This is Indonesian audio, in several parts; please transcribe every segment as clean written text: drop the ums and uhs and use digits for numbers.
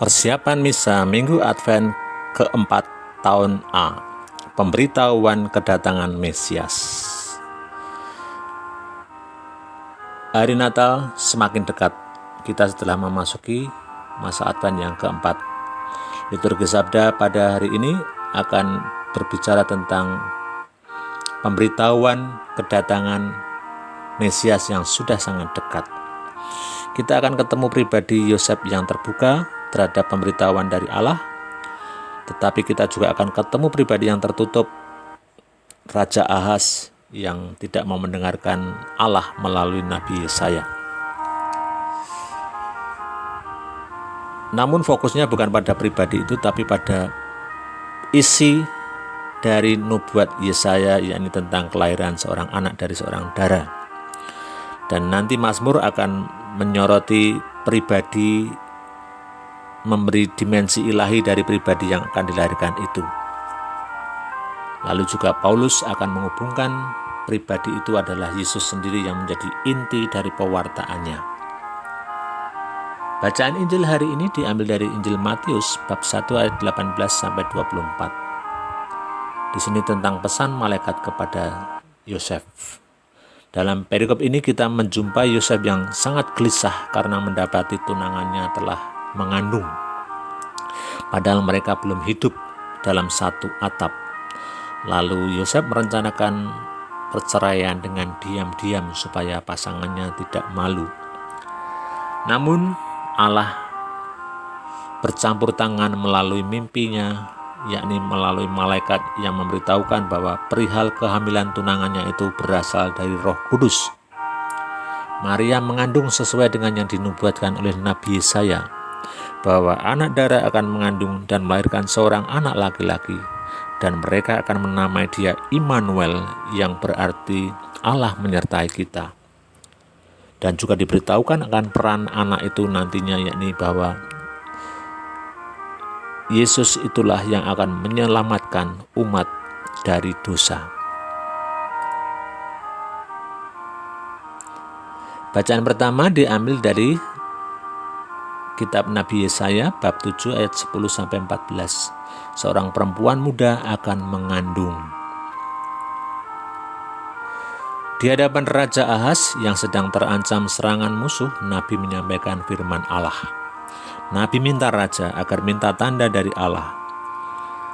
Persiapan Misa Minggu Advent keempat tahun A. Pemberitahuan kedatangan Mesias. Hari Natal semakin dekat. Kita setelah memasuki masa Advent yang keempat. Liturgi Sabda pada hari ini akan berbicara tentang pemberitahuan kedatangan Mesias yang sudah sangat dekat. Kita akan ketemu pribadi Yosef yang terbuka terhadap pemberitahuan dari Allah, tetapi kita juga akan ketemu pribadi yang tertutup, Raja Ahaz yang tidak mau mendengarkan Allah melalui Nabi Yesaya. Namun fokusnya bukan pada pribadi itu, tapi pada isi dari nubuat Yesaya, yakni tentang kelahiran seorang anak dari seorang dara. Dan nanti Mazmur akan menyoroti pribadi, memberi dimensi ilahi dari pribadi yang akan dilahirkan itu. Lalu juga Paulus akan menghubungkan pribadi itu adalah Yesus sendiri yang menjadi inti dari pewartaannya. Bacaan Injil hari ini diambil dari Injil Matius bab 1 ayat 18 sampai 24. Di sini tentang pesan malaikat kepada Yosef. Dalam perikop ini kita menjumpai Yosef yang sangat gelisah karena mendapati tunangannya telah mengandung. Padahal mereka belum hidup dalam satu atap. Lalu Yosef merencanakan perceraian dengan diam-diam supaya pasangannya tidak malu. Namun Allah bercampur tangan melalui mimpinya, yakni melalui malaikat yang memberitahukan bahwa perihal kehamilan tunangannya itu berasal dari Roh Kudus. Maria mengandung sesuai dengan yang dinubuatkan oleh Nabi Yesaya, bahwa anak dara akan mengandung dan melahirkan seorang anak laki-laki, dan mereka akan menamai dia Immanuel, yang berarti Allah menyertai kita. Dan juga diberitahukan akan peran anak itu nantinya, yakni bahwa Yesus itulah yang akan menyelamatkan umat dari dosa. Bacaan pertama diambil dari kitab Nabi Yesaya bab 7 ayat 10 sampai 14. Seorang perempuan muda akan mengandung. Di hadapan Raja Ahaz yang sedang terancam serangan musuh, Nabi menyampaikan firman Allah. Nabi minta raja agar minta tanda dari Allah.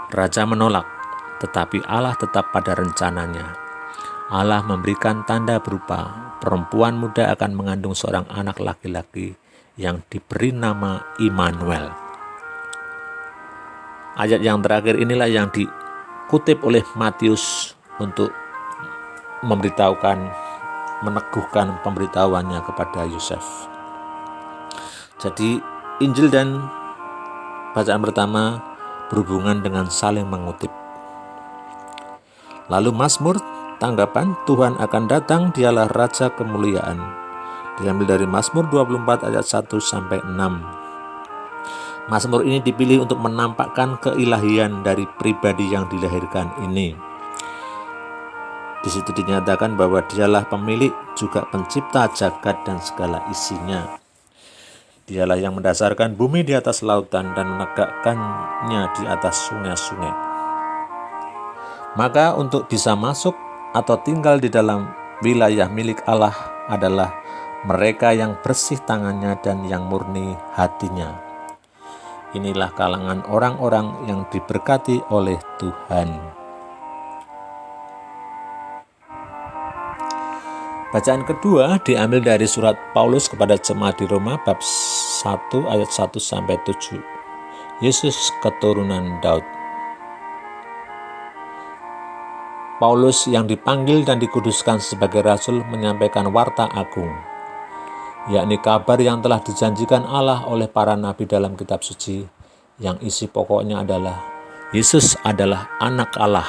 Raja menolak, tetapi Allah tetap pada rencananya. Allah memberikan tanda berupa perempuan muda akan mengandung seorang anak laki-laki yang diberi nama Immanuel. Ayat yang terakhir inilah yang dikutip oleh Matius untuk memberitahukan, meneguhkan pemberitahuannya kepada Yosef. Jadi Injil dan bacaan pertama berhubungan dengan saling mengutip. Lalu Mazmur, tanggapan Tuhan akan datang, dialah Raja kemuliaan. Diambil dari Mazmur 24 ayat 1 sampai 6. Mazmur ini dipilih untuk menampakkan keilahian dari pribadi yang dilahirkan ini. Di situ dinyatakan bahwa dialah pemilik juga pencipta jagat dan segala isinya. Dialah yang mendasarkan bumi di atas lautan dan menegakkannya di atas sungai-sungai. Maka untuk bisa masuk atau tinggal di dalam wilayah milik Allah adalah mereka yang bersih tangannya dan yang murni hatinya. Inilah kalangan orang-orang yang diberkati oleh Tuhan. Bacaan kedua diambil dari surat Paulus kepada jemaat di Roma bab 1 ayat 1 sampai 7. Yesus keturunan Daud. Paulus yang dipanggil dan dikuduskan sebagai rasul menyampaikan warta agung, yakni kabar yang telah dijanjikan Allah oleh para nabi dalam kitab suci, yang isi pokoknya adalah Yesus adalah anak Allah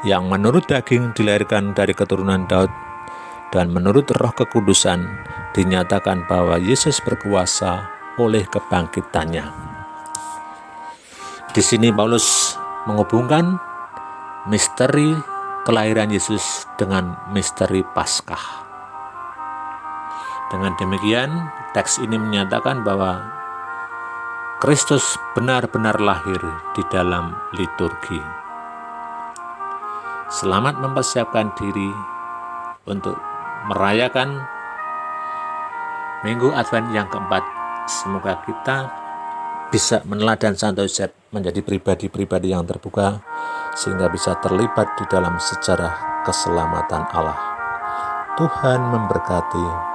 yang menurut daging dilahirkan dari keturunan Daud, dan menurut Roh Kekudusan dinyatakan bahwa Yesus berkuasa oleh kebangkitannya. Di sini Paulus menghubungkan misteri kelahiran Yesus dengan misteri Paskah. Dengan demikian, teks ini menyatakan bahwa Kristus benar-benar lahir di dalam liturgi. Selamat mempersiapkan diri untuk merayakan Minggu Advent yang keempat. Semoga kita bisa meneladan Santo Yosef menjadi pribadi-pribadi yang terbuka, sehingga bisa terlibat di dalam sejarah keselamatan Allah. Tuhan memberkati.